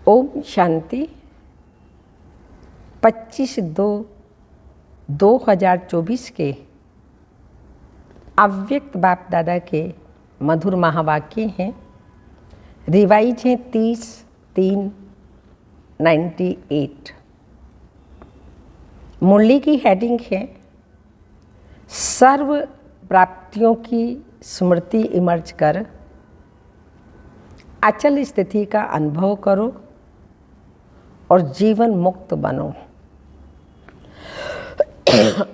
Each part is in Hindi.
ओम शांति। 25/2/2024 के अव्यक्त बाप दादा के मधुर महावाक्य हैं। रिवाइज हैं 30/3/98। मुरली की हेडिंग है सर्व प्राप्तियों की स्मृति इमर्ज कर अचल स्थिति का अनुभव करो और जीवन मुक्त बनो।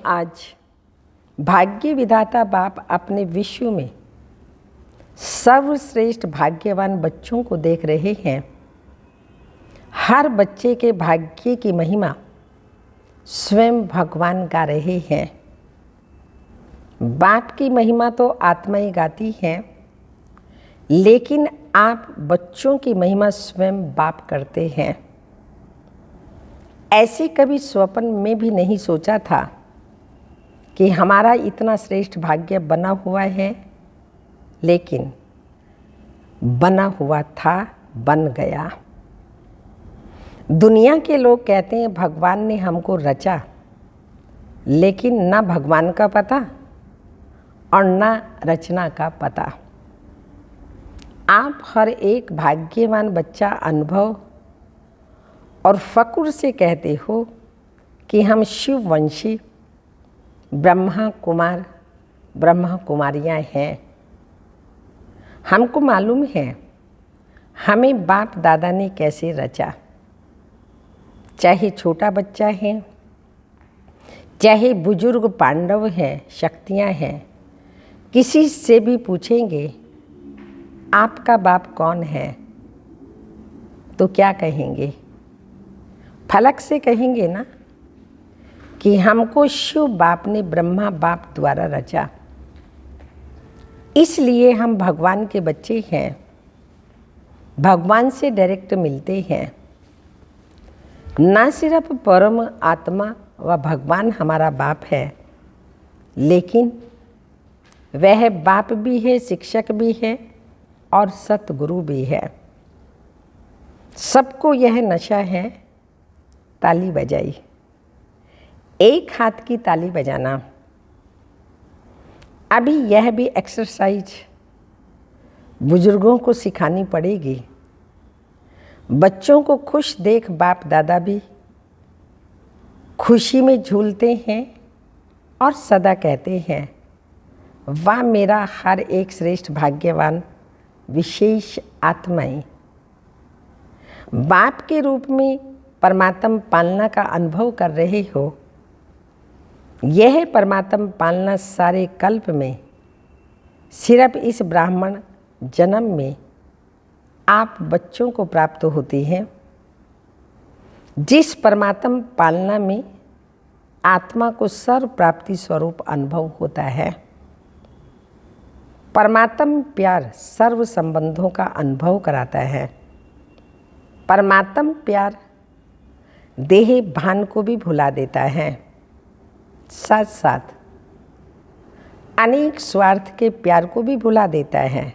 आज भाग्य विधाता बाप अपने विश्व में सर्वश्रेष्ठ भाग्यवान बच्चों को देख रहे हैं। हर बच्चे के भाग्य की महिमा स्वयं भगवान गा रहे हैं। बाप की महिमा तो आत्मा ही गाती है, लेकिन आप बच्चों की महिमा स्वयं बाप करते हैं। ऐसे कभी स्वप्न में भी नहीं सोचा था कि हमारा इतना श्रेष्ठ भाग्य बना हुआ है, लेकिन बना हुआ था, बन गया। दुनिया के लोग कहते हैं भगवान ने हमको रचा, लेकिन ना भगवान का पता और ना रचना का पता। आप हर एक भाग्यवान बच्चा अनुभव और फक्र से कहते हो कि हम शिववंशी ब्रह्मा कुमार ब्रह्मा कुमारियाँ हैं। हमको मालूम है हमें बाप दादा ने कैसे रचा। चाहे छोटा बच्चा है, चाहे बुजुर्ग पांडव हैं, शक्तियाँ हैं, किसी से भी पूछेंगे आपका बाप कौन है, तो क्या कहेंगे? फलक से कहेंगे ना कि हमको शिव बाप ने ब्रह्मा बाप द्वारा रचा, इसलिए हम भगवान के बच्चे हैं, भगवान से डायरेक्ट मिलते हैं। ना सिर्फ परम आत्मा व भगवान हमारा बाप है, लेकिन वह बाप भी है, शिक्षक भी है और सतगुरु भी है। सबको यह नशा है ताली बजाई, एक हाथ की ताली बजाना। अभी यह भी एक्सरसाइज बुजुर्गों को सिखानी पड़ेगी। बच्चों को खुश देख बाप दादा भी खुशी में झूलते हैं और सदा कहते हैं वाह मेरा हर एक श्रेष्ठ भाग्यवान विशेष आत्माएं। बाप के रूप में परमात्म पालना का अनुभव कर रहे हो। यह परमात्म पालना सारे कल्प में सिर्फ इस ब्राह्मण जन्म में आप बच्चों को प्राप्त होती है। जिस परमात्म पालना में आत्मा को सर्व प्राप्ति स्वरूप अनुभव होता है। परमात्म प्यार सर्व संबंधों का अनुभव कराता है। परमात्म प्यार देह भान को भी भुला देता है, साथ साथ अनेक स्वार्थ के प्यार को भी भुला देता है।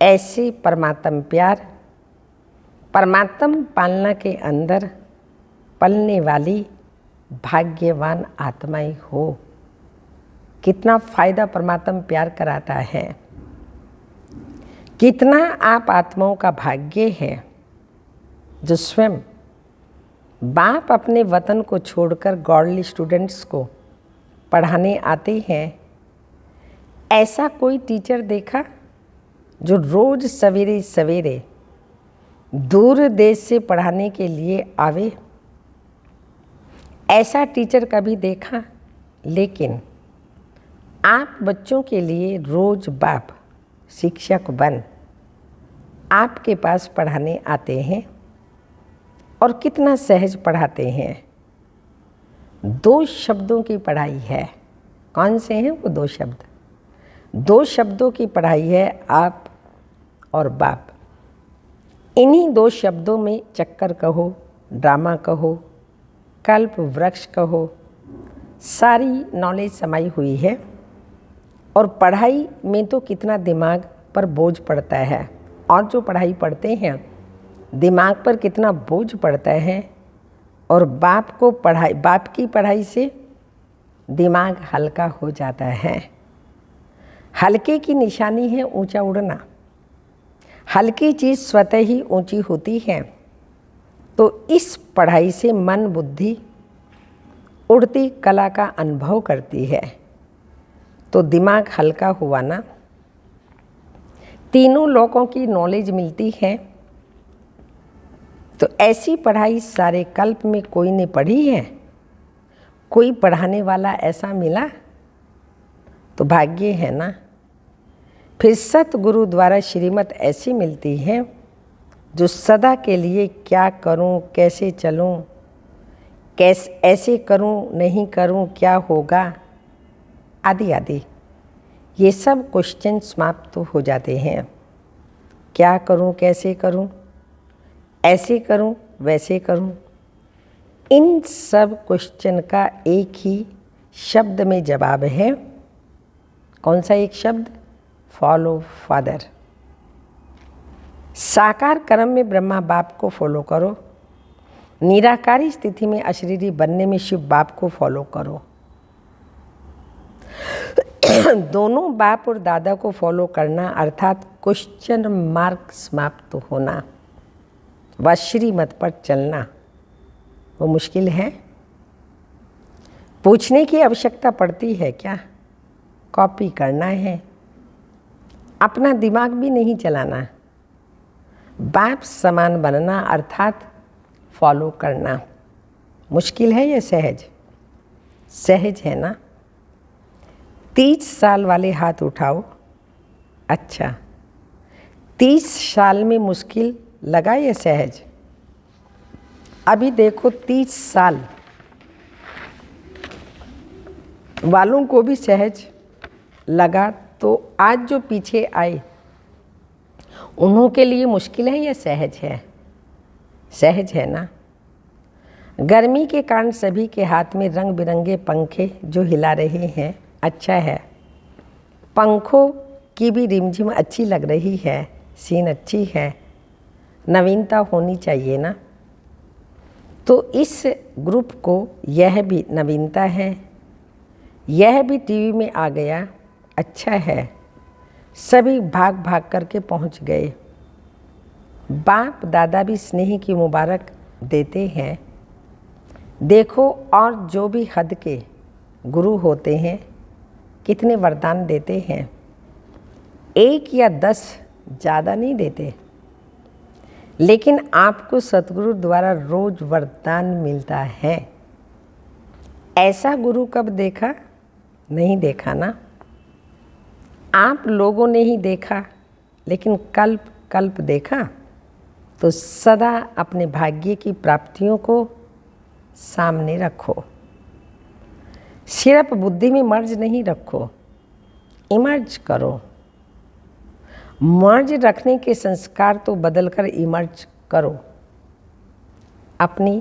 ऐसे परमात्म प्यार परमात्म पालना के अंदर पलने वाली भाग्यवान आत्माएं हो। कितना फ़ायदा परमात्म प्यार कराता है। कितना आप आत्माओं का भाग्य है जो स्वयं बाप अपने वतन को छोड़कर गॉडली स्टूडेंट्स को पढ़ाने आते हैं। ऐसा कोई टीचर देखा जो रोज़ सवेरे सवेरे दूर देश से पढ़ाने के लिए आवे? ऐसा टीचर कभी देखा? लेकिन आप बच्चों के लिए रोज़ बाप शिक्षक बन आपके पास पढ़ाने आते हैं और कितना सहज पढ़ाते हैं। 2 शब्दों की पढ़ाई है। कौन से हैं वो 2 शब्द? 2 शब्दों की पढ़ाई है, आप और बाप। इन्हीं 2 शब्दों में चक्कर कहो, ड्रामा कहो, कल्प वृक्ष कहो, सारी नॉलेज समाई हुई है। और पढ़ाई में तो कितना दिमाग पर बोझ पड़ता है। और जो पढ़ाई पढ़ते हैं दिमाग पर कितना बोझ पड़ता है, और बाप की पढ़ाई से दिमाग हल्का हो जाता है। हल्के की निशानी है ऊंचा उड़ना। हल्की चीज़ स्वतः ही ऊंची होती है। तो इस पढ़ाई से मन बुद्धि उड़ती कला का अनुभव करती है, तो दिमाग हल्का हुआ ना। तीनों लोगों की नॉलेज मिलती है। तो ऐसी पढ़ाई सारे कल्प में कोई ने पढ़ी है? कोई पढ़ाने वाला ऐसा मिला तो भाग्य है ना। फिर सतगुरु द्वारा श्रीमत ऐसी मिलती है जो सदा के लिए क्या करूं, कैसे चलूं, ऐसे करूं, नहीं करूं, क्या होगा, आदि आदि ये सब क्वेश्चन समाप्त हो जाते हैं। क्या करूं, कैसे करूं, ऐसे करूं, वैसे करूं, इन सब क्वेश्चन का एक ही शब्द में जवाब है। कौन सा एक शब्द? Follow father. साकार कर्म में ब्रह्मा बाप को फॉलो करो, निराकारी स्थिति में अशरीरी बनने में शिव बाप को फॉलो करो। दोनों बाप और दादा को फॉलो करना अर्थात क्वेश्चन मार्क समाप्त होना व श्रीमत पर चलना, वो मुश्किल है। पूछने की आवश्यकता पड़ती है क्या? कॉपी करना है, अपना दिमाग भी नहीं चलाना। बाप समान बनना अर्थात फॉलो करना मुश्किल है या सहज? सहज है ना। 30 साल वाले हाथ उठाओ। अच्छा, 30 साल में मुश्किल लगा या सहज? अभी देखो 30 साल वालों को भी सहज लगा, तो आज जो पीछे आए उन्हों के लिए मुश्किल है या सहज है? सहज है ना। गर्मी के कारण सभी के हाथ में रंग बिरंगे पंखे जो हिला रहे हैं, अच्छा है। पंखों की भी रिमझिम अच्छी लग रही है, सीन अच्छी है, नवीनता होनी चाहिए ना। तो इस ग्रुप को यह भी नवीनता है, यह भी टीवी में आ गया, अच्छा है। सभी भाग भाग करके पहुंच गए। बाप दादा भी स्नेह की मुबारक देते हैं। देखो, और जो भी हद के गुरु होते हैं कितने वरदान देते हैं। 1 या 10 ज़्यादा नहीं देते, लेकिन आपको सतगुरु द्वारा रोज वरदान मिलता है। ऐसा गुरु कब देखा? नहीं देखा ना। आप लोगों ने ही देखा, लेकिन कल्प कल्प देखा। तो सदा अपने भाग्य की प्राप्तियों को सामने रखो। सिर्फ बुद्धि में मर्ज नहीं रखो, इमर्ज करो। मर्ज रखने के संस्कार तो बदलकर इमर्ज करो। अपनी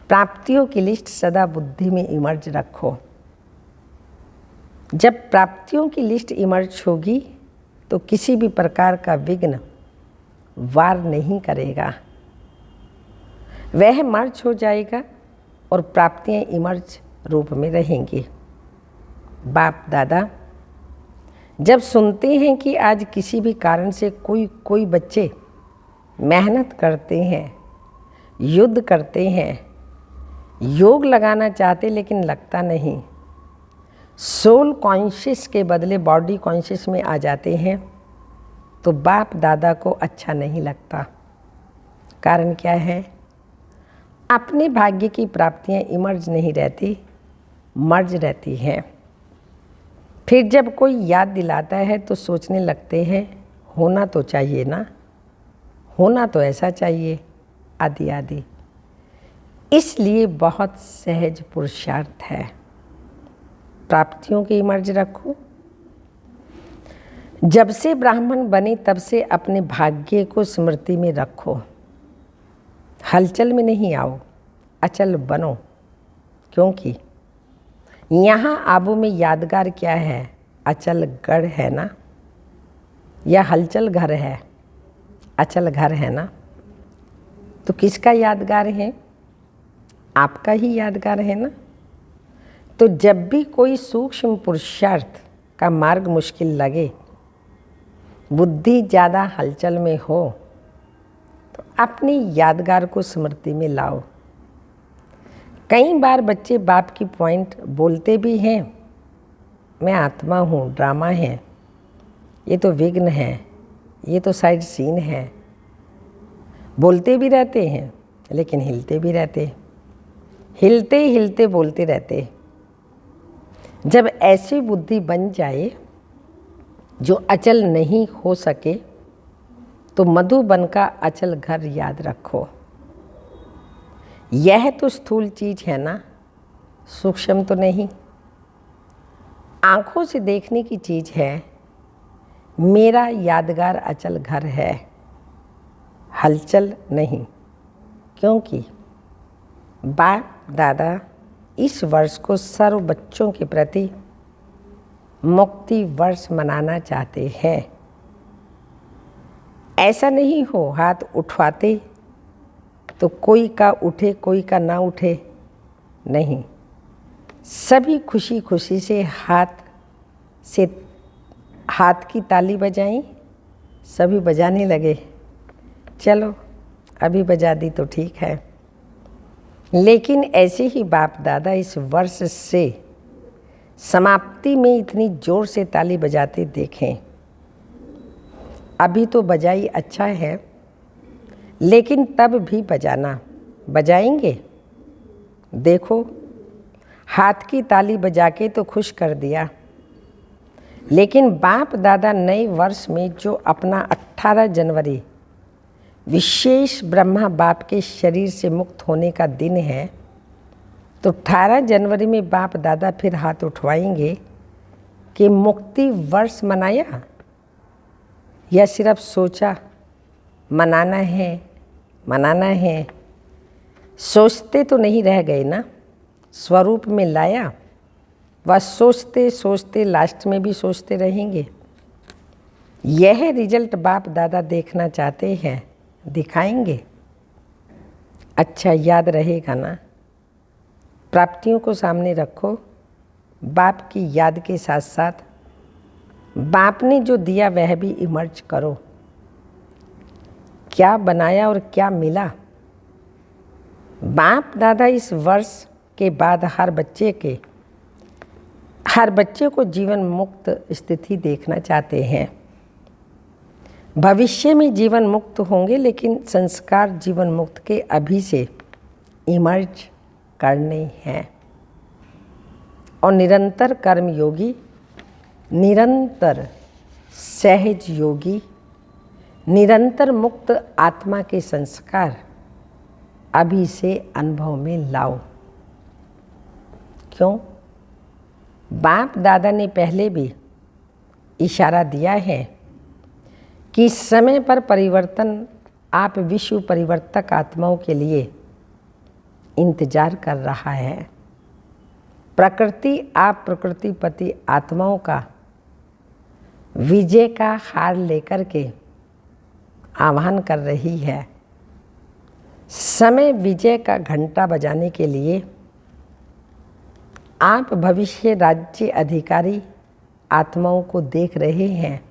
प्राप्तियों की लिस्ट सदा बुद्धि में इमर्ज रखो। जब प्राप्तियों की लिस्ट इमर्ज होगी तो किसी भी प्रकार का विघ्न वार नहीं करेगा। वह मर्ज हो जाएगा और प्राप्तियां इमर्ज रूप में रहेंगी। बाप दादा जब सुनते हैं कि आज किसी भी कारण से कोई बच्चे मेहनत करते हैं, युद्ध करते हैं, योग लगाना चाहते लेकिन लगता नहीं, सोल कॉन्शियस के बदले बॉडी कॉन्शियस में आ जाते हैं, तो बाप दादा को अच्छा नहीं लगता। कारण क्या है? अपने भाग्य की प्राप्तियां इमर्ज नहीं रहती, मर्ज रहती हैं। फिर जब कोई याद दिलाता है तो सोचने लगते हैं होना तो चाहिए ना, होना तो ऐसा चाहिए, आदि आदि। इसलिए बहुत सहज पुरुषार्थ है। प्राप्तियों की इमर्ज रखो। जब से ब्राह्मण बने तब से अपने भाग्य को स्मृति में रखो। हलचल में नहीं आओ, अचल बनो। क्योंकि यहाँ आबू में यादगार क्या है? अचल गढ़ है ना, या हलचल घर है? अचल घर है ना। तो किसका यादगार है? आपका ही यादगार है ना। तो जब भी कोई सूक्ष्म पुरुषार्थ का मार्ग मुश्किल लगे, बुद्धि ज़्यादा हलचल में हो, तो अपनी यादगार को स्मृति में लाओ। कई बार बच्चे बाप की पॉइंट बोलते भी हैं, मैं आत्मा हूँ, ड्रामा है, ये तो विघ्न है, ये तो साइड सीन है। बोलते भी रहते हैं लेकिन हिलते भी रहते, हिलते हिलते बोलते रहते। जब ऐसी बुद्धि बन जाए जो अचल नहीं हो सके, तो मधुबन का अचल घर याद रखो। यह तो स्थूल चीज है ना, सूक्ष्म तो नहीं। आँखों से देखने की चीज है। मेरा यादगार अचल घर है, हलचल नहीं। क्योंकि बाप दादा इस वर्ष को सर्व बच्चों के प्रति मुक्ति वर्ष मनाना चाहते हैं। ऐसा नहीं हो हाथ उठवाते तो कोई का उठे कोई का ना उठे, नहीं। सभी खुशी खुशी से हाथ की ताली बजाई, सभी बजाने लगे। चलो अभी बजा दी तो ठीक है, लेकिन ऐसे ही बाप दादा इस वर्ष से समाप्ति में इतनी जोर से ताली बजाते देखें। अभी तो बजाई अच्छा है, लेकिन तब भी बजाना, बजाएंगे। देखो हाथ की ताली बजा के तो खुश कर दिया, लेकिन बाप दादा नए वर्ष में जो अपना 18 जनवरी विशेष ब्रह्मा बाप के शरीर से मुक्त होने का दिन है, तो 18 जनवरी में बाप दादा फिर हाथ उठवाएंगे कि मुक्ति वर्ष मनाया, या सिर्फ सोचा मनाना है। सोचते तो नहीं रह गए ना, स्वरूप में लाया। वह सोचते सोचते लास्ट में भी सोचते रहेंगे। यह रिजल्ट बाप दादा देखना चाहते हैं, दिखाएंगे। अच्छा याद रहेगा ना। प्राप्तियों को सामने रखो, बाप की याद के साथ साथ बाप ने जो दिया वह भी इमर्ज करो। क्या बनाया और क्या मिला। बाप दादा इस वर्ष के बाद हर बच्चे को जीवन मुक्त स्थिति देखना चाहते हैं। भविष्य में जीवन मुक्त होंगे, लेकिन संस्कार जीवन मुक्त के अभी से इमर्ज करने हैं। और निरंतर कर्मयोगी, निरंतर सहज योगी, निरंतर मुक्त आत्मा के संस्कार अभी से अनुभव में लाओ। क्यों? बाप दादा ने पहले भी इशारा दिया है कि समय पर परिवर्तन आप विश्व परिवर्तक आत्माओं के लिए इंतजार कर रहा है। प्रकृति आप प्रकृतिपति आत्माओं का विजय का हार लेकर के आह्वान कर रही है। समय विजय का घंटा बजाने के लिए आप भविष्य राज्य अधिकारी आत्माओं को देख रहे हैं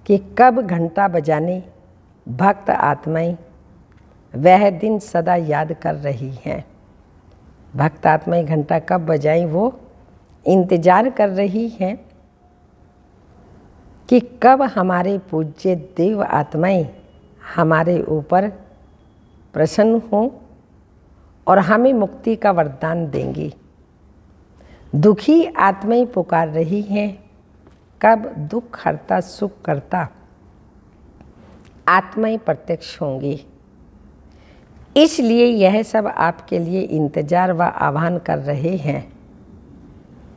कि कब घंटा बजाने भक्त आत्माएं वह दिन सदा याद कर रही हैं। भक्त आत्माएं घंटा कब बजाएं, वो इंतजार कर रही हैं कि कब हमारे पूज्य देव आत्माएं हमारे ऊपर प्रसन्न हों और हमें मुक्ति का वरदान देंगी। दुखी आत्माएं पुकार रही हैं, कब दुख हरता सुख करता आत्माएं प्रत्यक्ष होंगी। इसलिए यह सब आपके लिए इंतजार व आह्वान कर रहे हैं।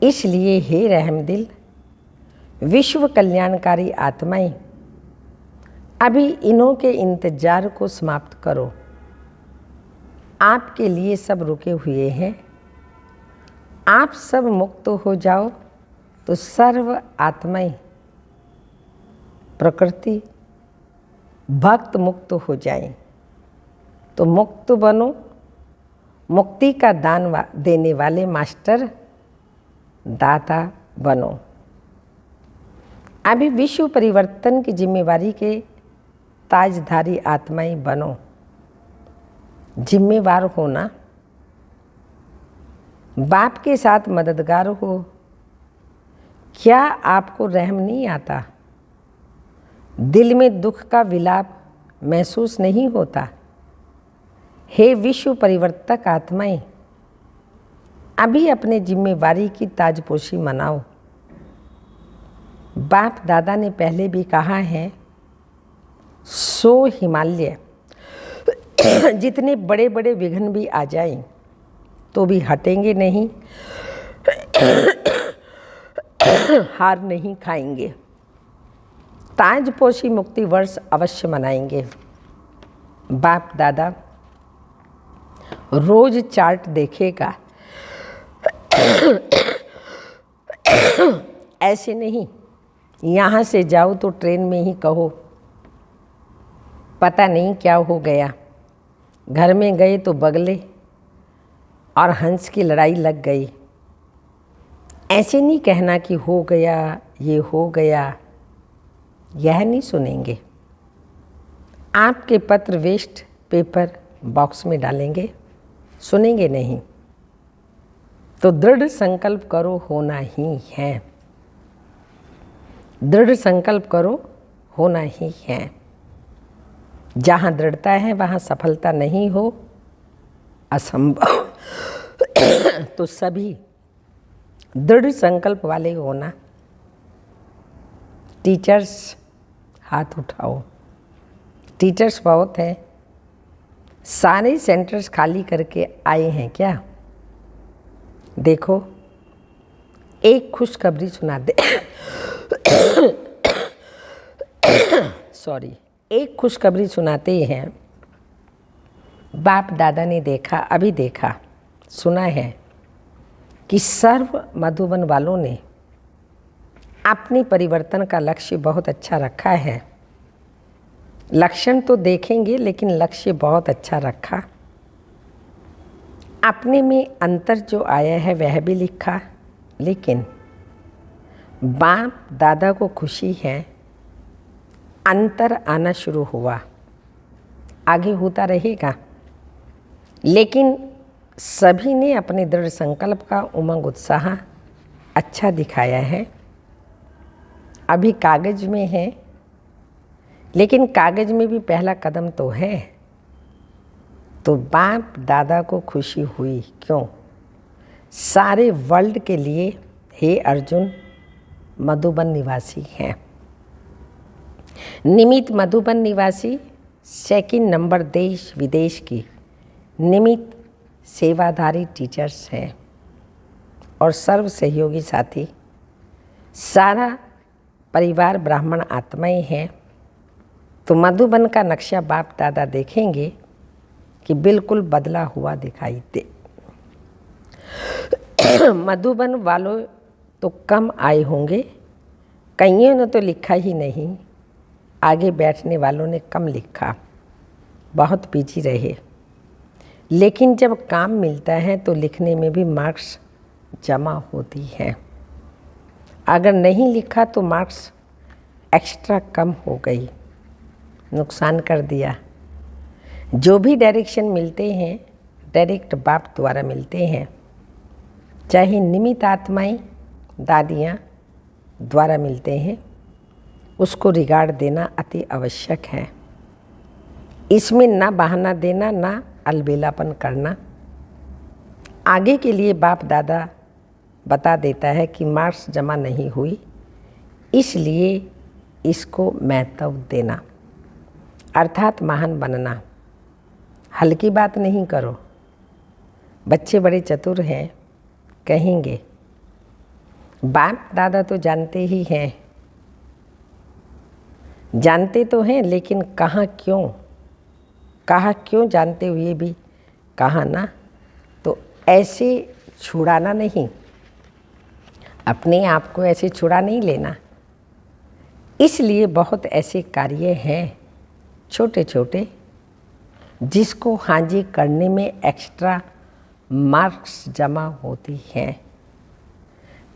इसलिए हे रहमदिल विश्व कल्याणकारी आत्माएं, अभी इन्हों के इंतजार को समाप्त करो। आपके लिए सब रुके हुए हैं। आप सब मुक्त हो जाओ तो सर्व आत्माएं प्रकृति भक्त मुक्त हो जाएं। तो मुक्त बनो, मुक्ति का दान देने वाले मास्टर दाता बनो। अभी विश्व परिवर्तन की जिम्मेवारी के ताजधारी आत्माएं बनो। जिम्मेवार होना, बाप के साथ मददगार हो। क्या आपको रहम नहीं आता? दिल में दुख का विलाप महसूस नहीं होता? हे विश्व परिवर्तक आत्माएं, अभी अपने जिम्मेवारी की ताजपोशी मनाओ। बाप दादा ने पहले भी कहा है, सो हिमालय जितने बड़े बड़े विघ्न भी आ जाएं तो भी हटेंगे नहीं, हार नहीं खाएंगे। ताजपोशी मुक्ति वर्ष अवश्य मनाएंगे। बाप दादा रोज चार्ट देखेगा, ऐसे नहीं यहाँ से जाओ तो ट्रेन में ही कहो पता नहीं क्या हो गया, घर में गए तो बगले और हंस की लड़ाई लग गई। ऐसे नहीं कहना कि हो गया, ये हो गया, यह नहीं सुनेंगे। आपके पत्र वेस्ट पेपर बॉक्स में डालेंगे, सुनेंगे नहीं। तो दृढ़ संकल्प करो, होना ही है। दृढ़ संकल्प करो, होना ही है। जहाँ दृढ़ता है वहाँ सफलता नहीं हो असंभव। तो सभी दृढ़ संकल्प वाले होना। टीचर्स हाथ उठाओ। टीचर्स बहुत हैं, सारे सेंटर्स खाली करके आए हैं क्या? देखो एक खुशखबरी सुना दे सॉरी, एक खुशखबरी सुनाते हैं। बाप दादा ने देखा, अभी देखा, सुना है कि सर्व मधुबन वालों ने अपनी परिवर्तन का लक्ष्य बहुत अच्छा रखा है। लक्षण तो देखेंगे लेकिन लक्ष्य बहुत अच्छा रखा। अपने में अंतर जो आया है वह भी लिखा, लेकिन बाप दादा को खुशी है, अंतर आना शुरू हुआ, आगे होता रहेगा। लेकिन सभी ने अपने दृढ़ संकल्प का उमंग उत्साह अच्छा दिखाया है। अभी कागज में है, लेकिन कागज में भी पहला कदम तो है। तो बाप दादा को खुशी हुई। क्यों? सारे वर्ल्ड के लिए हे अर्जुन मधुबन निवासी हैं। निमित्त मधुबन निवासी, सेकंड नंबर देश विदेश की निमित्त सेवाधारी टीचर्स हैं और सर्व सहयोगी साथी। सारा परिवार ब्राह्मण आत्माएं हैं। तो मधुबन का नक्शा बाप दादा देखेंगे कि बिल्कुल बदला हुआ दिखाई दे। मधुबन वालों तो कम आए होंगे, कईयों ने तो लिखा ही नहीं। आगे बैठने वालों ने कम लिखा, बहुत बिजी रहे। लेकिन जब काम मिलता है तो लिखने में भी मार्क्स जमा होती हैं। अगर नहीं लिखा तो मार्क्स एक्स्ट्रा कम हो गई, नुकसान कर दिया। जो भी डायरेक्शन मिलते हैं डायरेक्ट बाप द्वारा मिलते हैं, चाहे निमित्त आत्माएं दादियाँ द्वारा मिलते हैं, उसको रिगार्ड देना अति आवश्यक है। इसमें ना बहाना देना, ना अलबेलापन करना। आगे के लिए बाप दादा बता देता है कि मार्क्स जमा नहीं हुई, इसलिए इसको महत्व देना, अर्थात महान बनना। हल्की बात नहीं करो। बच्चे बड़े चतुर हैं, कहेंगे बाप दादा तो जानते ही हैं, जानते तो हैं, लेकिन कहाँ क्यों जानते हुए भी कहा ना। तो ऐसे छुड़ाना नहीं, अपने आप को ऐसे छुड़ा नहीं लेना। इसलिए बहुत ऐसे कार्य हैं छोटे छोटे जिसको हाजी करने में एक्स्ट्रा मार्क्स जमा होती हैं।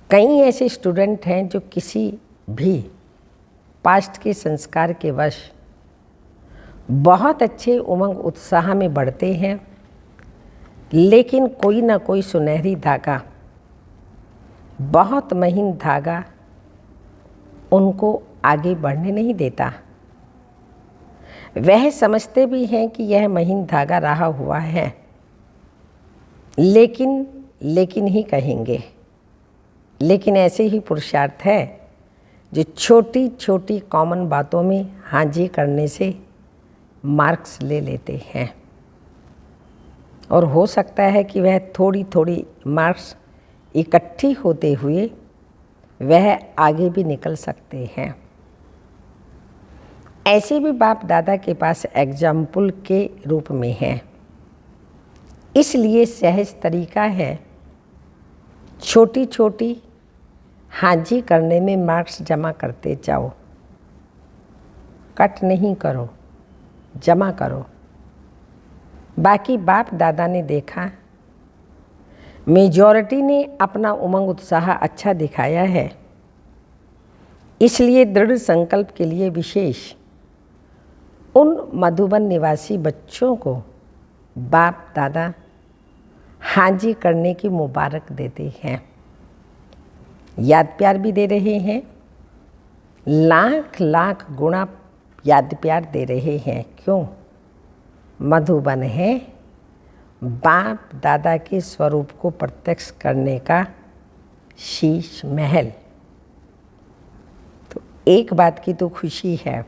कई ऐसे स्टूडेंट हैं जो किसी भी पास्ट के संस्कार के वश बहुत अच्छे उमंग उत्साह में बढ़ते हैं, लेकिन कोई ना कोई सुनहरी धागा, बहुत महीन धागा उनको आगे बढ़ने नहीं देता। वह समझते भी हैं कि यह महीन धागा रहा हुआ है, लेकिन ही कहेंगे। लेकिन ऐसे ही पुरुषार्थ है जो छोटी छोटी कॉमन बातों में हाजी करने से मार्क्स ले लेते हैं, और हो सकता है कि वह थोड़ी थोड़ी मार्क्स इकट्ठी होते हुए वह आगे भी निकल सकते हैं। ऐसे भी बाप दादा के पास एग्जाम्पल के रूप में हैं। इसलिए सहज तरीका है छोटी छोटी हाजी करने में मार्क्स जमा करते जाओ। कट नहीं करो, जमा करो। बाकी बाप दादा ने देखा, मेजॉरिटी ने अपना उमंग उत्साह अच्छा दिखाया है, इसलिए दृढ़ संकल्प के लिए विशेष उन मधुबन निवासी बच्चों को बाप दादा हाजी करने की मुबारक देते हैं। याद प्यार भी दे रहे हैं, लाख लाख गुना याद प्यार दे रहे हैं। क्यों? मधुबन है बाप दादा के स्वरूप को प्रत्यक्ष करने का शीश महल। तो एक बात की तो खुशी है,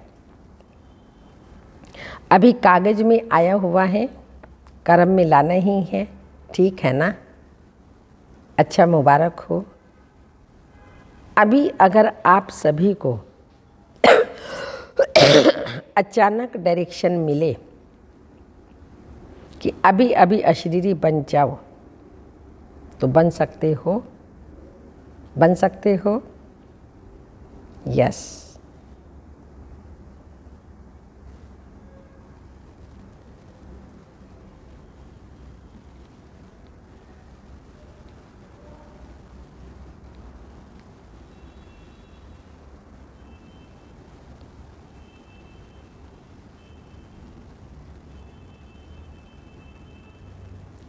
अभी कागज में आया हुआ है, कर्म में लाना ही है। ठीक है ना? अच्छा, मुबारक हो। अभी अगर आप सभी को अचानक डायरेक्शन मिले कि अभी अभी अशरीरी बन जाओ, तो बन सकते हो, बन सकते हो। यस।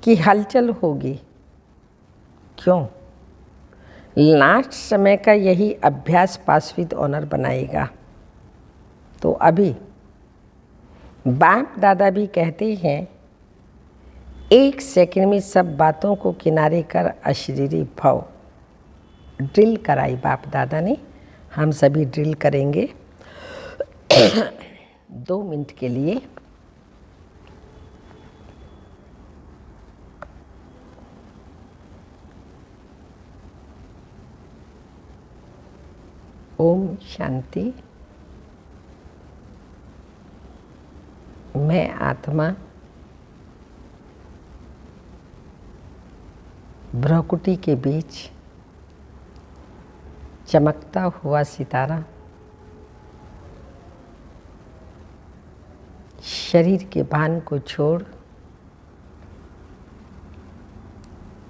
कि हलचल होगी। क्यों? लास्ट समय का यही अभ्यास पास विद ऑनर बनाएगा। तो अभी बाप दादा भी कहते हैं, एक सेकंड में सब बातों को किनारे कर अशरीरी भाव। ड्रिल कराई बाप दादा ने, हम सभी ड्रिल करेंगे 2 मिनट के लिए। ओम शांति। मैं आत्मा भ्रकुटी के बीच चमकता हुआ सितारा, शरीर के भान को छोड़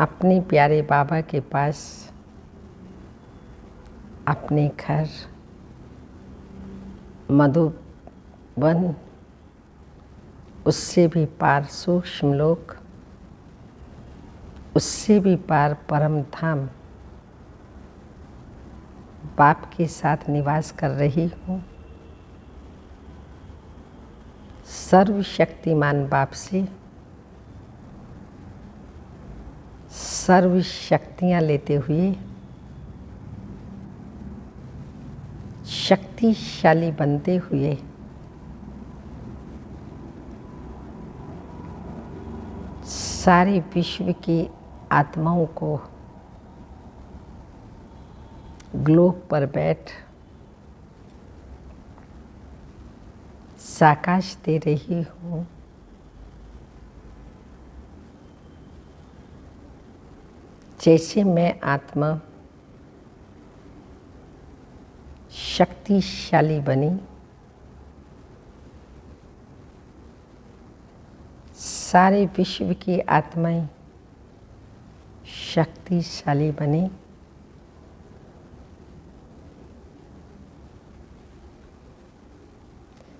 अपने प्यारे बाबा के पास, अपने घर मधुबन, उससे भी पार सूक्ष्म लोक, उससे भी पार परम धाम बाप के साथ निवास कर रही हूँ। सर्वशक्तिमान बाप से सर्व शक्तियाँ लेते हुए शक्तिशाली बनते हुए सारे विश्व की आत्माओं को ग्लोब पर बैठ साकाश दे रही हूँ। जैसे मैं आत्मा शक्तिशाली बनी, सारे विश्व की आत्माएं शक्तिशाली बने,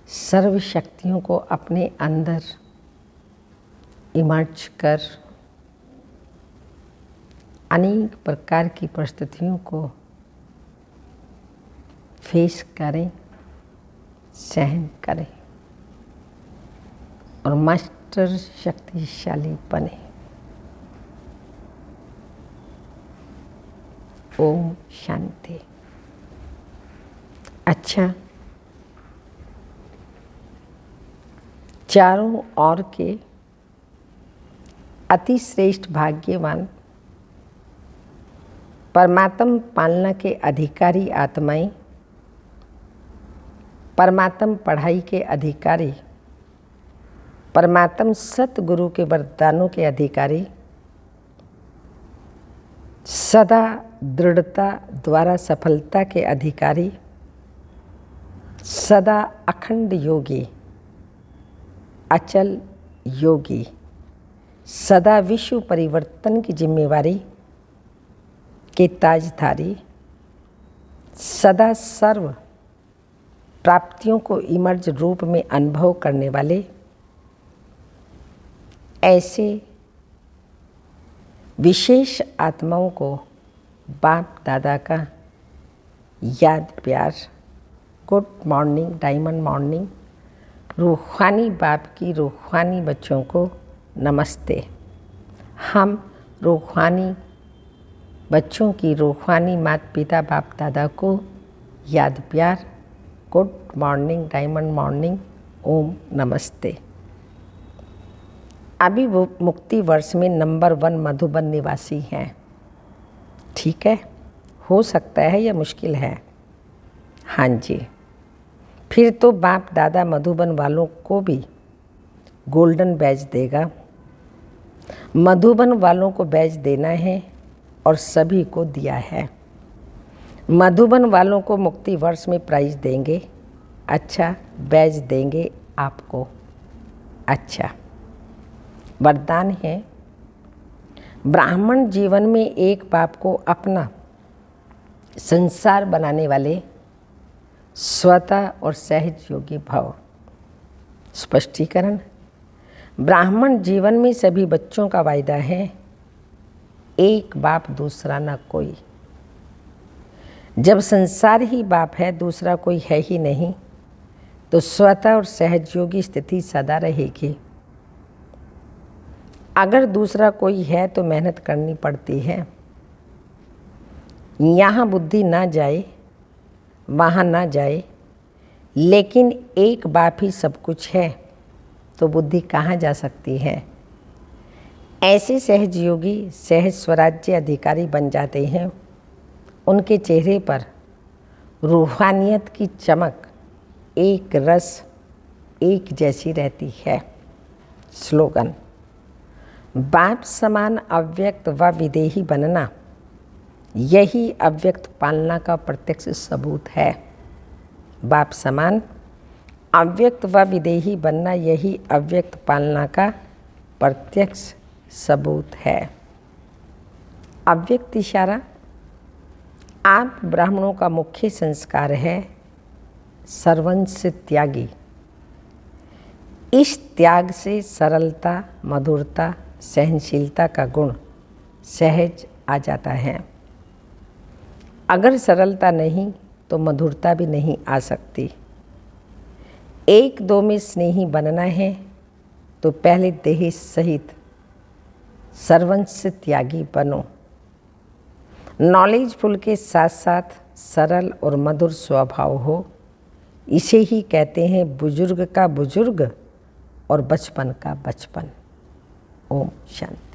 सर्व शक्तियों को अपने अंदर इमर्ज कर अनेक प्रकार की परिस्थितियों को फेस करें, सहन करें और मास्टर शक्तिशाली बने। ओम शांति। अच्छा, चारों ओर के अति श्रेष्ठ भाग्यवान परमात्म पालना के अधिकारी आत्माएं, परमात्म पढ़ाई के अधिकारी, परमात्म सतगुरु के वरदानों के अधिकारी, सदा दृढ़ता द्वारा सफलता के अधिकारी, सदा अखंड योगी, अचल योगी, सदा विश्व परिवर्तन की जिम्मेवारी के ताजधारी, सदा सर्व प्राप्तियों को इमर्ज रूप में अनुभव करने वाले, ऐसे विशेष आत्माओं को बाप दादा का याद प्यार, गुड मॉर्निंग, डायमंड मॉर्निंग। रूहानी बाप की रूहानी बच्चों को नमस्ते। हम रूहानी बच्चों की रूहानी माता पिता बाप दादा को याद प्यार, गुड मॉर्निंग, डायमंड मॉर्निंग, ओम नमस्ते। अभी वो मुक्ति वर्ष में नंबर 1 मधुबन निवासी हैं। ठीक है, हो सकता है या मुश्किल है? हाँ जी, फिर तो बाप दादा मधुबन वालों को भी गोल्डन बैज देगा। मधुबन वालों को बैज देना है और सभी को दिया है। मधुबन वालों को मुक्ति वर्ष में प्राइज देंगे। अच्छा, बैज देंगे आपको। अच्छा, वरदान है, ब्राह्मण जीवन में एक बाप को अपना संसार बनाने वाले स्वतः और सहज योगी भव। स्पष्टीकरण, ब्राह्मण जीवन में सभी बच्चों का वायदा है, एक बाप दूसरा ना कोई। जब संसार ही बाप है, दूसरा कोई है ही नहीं, तो स्वतः और सहज योगी स्थिति सदा रहेगी। अगर दूसरा कोई है तो मेहनत करनी पड़ती है। यहाँ बुद्धि ना जाए, वहाँ ना जाए, लेकिन एक बाप ही सब कुछ है तो बुद्धि कहाँ जा सकती है? ऐसे सहज योगी सहज स्वराज्य अधिकारी बन जाते हैं। उनके चेहरे पर रूहानियत की चमक एक रस एक जैसी रहती है। स्लोगन, बाप समान अव्यक्त व विदेही बनना, यही अव्यक्त पालना का प्रत्यक्ष सबूत है। बाप समान अव्यक्त व विदेही बनना, यही अव्यक्त पालना का प्रत्यक्ष सबूत है। अव्यक्त इशारा, आप ब्राह्मणों का मुख्य संस्कार है सर्वंश त्यागी। इस त्याग से सरलता, मधुरता, सहनशीलता का गुण सहज आ जाता है। अगर सरलता नहीं तो मधुरता भी नहीं आ सकती। एक दो में स्नेही बनना है तो पहले देह सहित सर्वंश त्यागी बनो। नॉलेजफुल के साथ साथ सरल और मधुर स्वभाव हो, इसे ही कहते हैं बुजुर्ग का बुजुर्ग और बचपन का बचपन। ओम शांति।